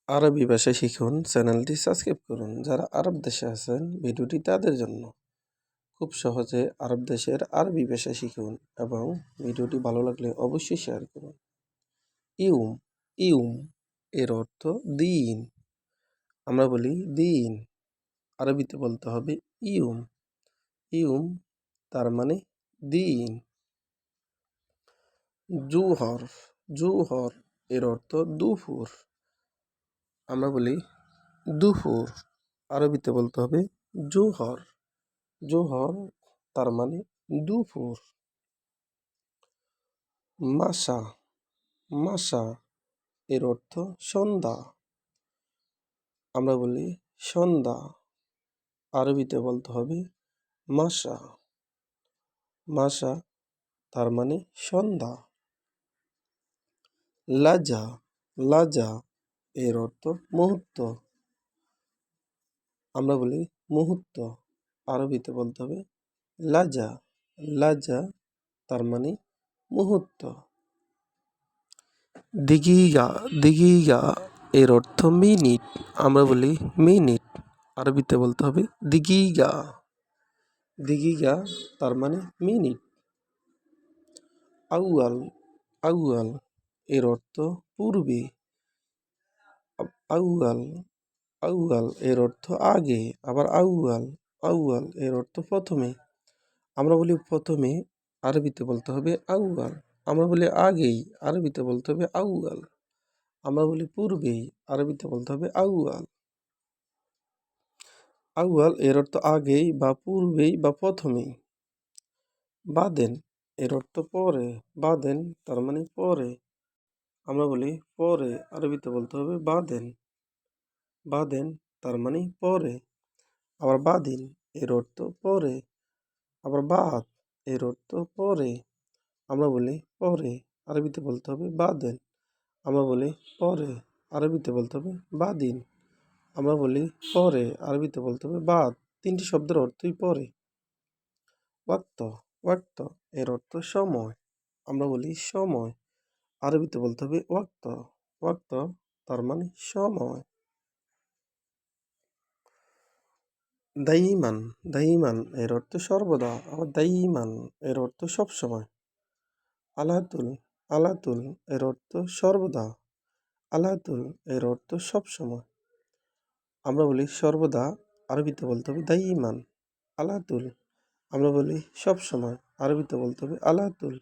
আরবি ভাষা শিখুন চ্যানেলটি সাবস্ক্রাইব করুন। যারা আরব দেশে আছেন ভিডিওটি তাদের জন্য। খুব সহজে আরব দেশের আরবি ভাষা শিখুন এবং ভিডিওটি ভালো লাগলে অবশ্যই শেয়ার করুন। ইউম ইউম এর অর্থ দিন। আমরা বলি দিন, আরবিতে বলতে হবে ইউম। ইউম তার মানে দিন। জুহর জুহর এর অর্থ দুপুর। আমরা বলি দুপুর, আরবিতে বলতে হবে জুহর। জোহর তার মানে দুপুর। মাসা মাসা এর অর্থ সন্ধ্যা। আমরা বলি সন্ধ্যা, আরবিতে বলতে হবে মাসা। মাসা তার মানে সন্ধ্যা। লাজা লাজা এর অর্থ মুহূর্ত। আমরা বলি মুহূর্ত, আরবিতে বলতে হবে লাজা। লাজা তার মানে মুহূর্ত। দিগিগা দিগিগা এর অর্থ মিনিট। আমরা বলি মিনিট, আরবিতে বলতে হবে দিগিগা। দিগিগা তার মানে মিনিট। আউয়াল আউয়াল এর অর্থ পূর্বে। আউয়াল আউয়াল এর অর্থ আগে, আবার আউয়াল আউয়াল এর অর্থ প্রথমে। আমরা বলি প্রথমে, আরবিতে বলতে হবে আউয়াল। আমরা বলি আগেই, আরবিতে বলতে হবে আউয়াল। আমরা বলি পূর্বেই, আরবিতে বলতে হবে আউয়াল। আউয়াল এর অর্থ আগেই বা পূর্বেই বা প্রথমেই। বাদেন এর অর্থ পরে। বাদেন তার মানে পরে। আমরা বলি পরে, আরবিতে বলতে হবে বাদেন। বাদেন তার মানে পরে। আবার বাদিন এর অর্থ পরে। আবার বাদ এর অর্থ পরে। আমরা বলি পরে, আরবিতে বলতে হবে বাদেন। আমরা বলি পরে, আরবিতে বলতে হবে বাদিন। আমরা বলি পরে, আরবিতে বলতে হবে বাদ। তিনটি শব্দের অর্থই পরে। ওয়াক্ত ওয়াক্ত এর অর্থ সময়। আমরা বলি সময়, আরবিতে বলতে হবে ওয়াক্ত। ওয়াক্ত তার মানে সময়। দাইমান দাইমান এর অর্থ সর্বদা, আবার দাইমান এর অর্থ সবসময়। আলাতুল আলাতুল এর অর্থ সর্বদা। আলাতুল এর অর্থ সবসময়। আমরা বলি সর্বদা, আরবিতে বলতে হবে দাইমান। আলাতুল আমরা বলি সবসময়, আরবিতে বলতে হবে আলাতুল।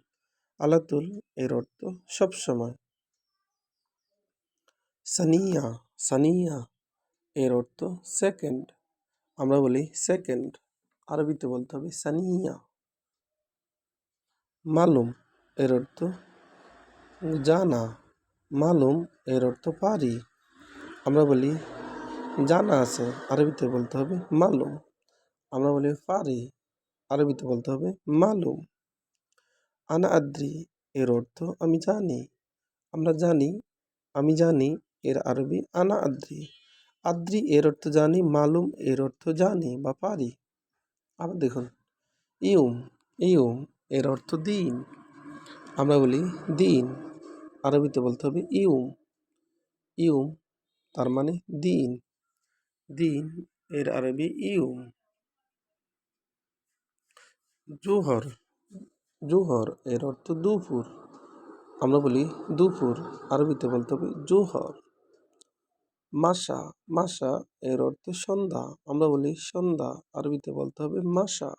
আলাতুল এর অর্থ সবসময়। সানিয়া সানিয়া এর অর্থ সেকেন্ড। আমরা বলি সেকেন্ড, আরবিতে বলতে হবে সানিয়া। মালুম এর অর্থ জানা। মালুম এর অর্থ পারি। আমরা বলি জানা আছে, আরবিতে বলতে হবে মালুম। আমরা বলি পারি, আরবিতে বলতে হবে মালুম। আনা আদ্রি এর অর্থ আমি জানি। আমরা জানি, আমি জানি এর আরবি আনা আদ্রি। আদ্রি এর অর্থ জানি, মালুম এর অর্থ জানি বা পারি। আবার দেখুন ইউম ইউম এর অর্থ দিন। আমরা বলি দিন, আরবিতে বলতে হবে ইউম। ইউম তার মানে দিন। দিন এর আরবি ইউম। জোহর জোহর এর অর্থ দুপুর। আমরা বলি দুপুর, আরবিতে বলতে হবে জোহর। মাসা মাসা এর অর্থ সন্ধ্যা। আমরা বলি সন্ধ্যা, আরবিতে বলতে হবে মাসা।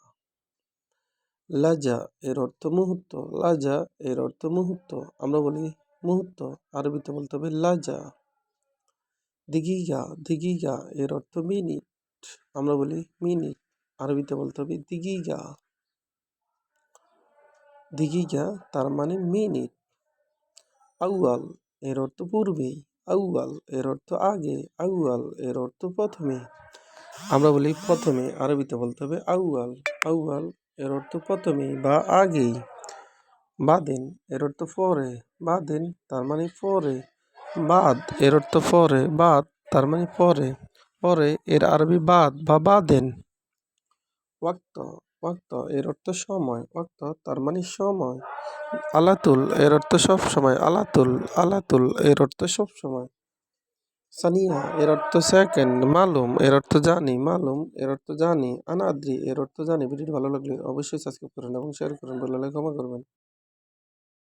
লাজা এর অর্থ মুহূর্ত। লাজা এর অর্থ মুহূর্ত। আমরা বলি মুহূর্ত, আরবিতে বলতে হবে লাজা। দিগিগা দিগিগা এর অর্থ মিনিট। আমরা বলি মিনিট, আরবিতে বলতে হবে দিগিগা। দিগিগা তার মানে মিনিট। আউয়াল এর অর্থ পূর্বেই। আউয়াল এর অর্থ আগে। আউয়াল এর অর্থ প্রথমে। আমরা বলি প্রথমে, আরবিতে বলতে হবে আউয়াল। আউয়াল এর অর্থ প্রথমে বা আগেই। বাদেন এর অর্থ পরে। বাদেন তার মানে পরে। বাদ এর অর্থ পরে। বাদ তার মানে পরে। পরে এর আরবি বাদ বা বাদেন। ওয়াক্ত ওয়াক্ত এর অর্থ সময়। ওয়াক্ত তার মানে সময়। আলাতুল এর অর্থ সব সময়। আলাতুল আলাতুল এর অর্থ সব সময়। সানিয়া এর অর্থ সেকেন্ড, মালুম এর অর্থ জানি, মালুম এর অর্থ জানি, আনাদ্রি এর অর্থ জানি। ভিডিওটি ভালো লাগলে অবশ্যই সাবস্ক্রাইব করুন এবং শেয়ার করুন। ভুল হলে ক্ষমা করবেন।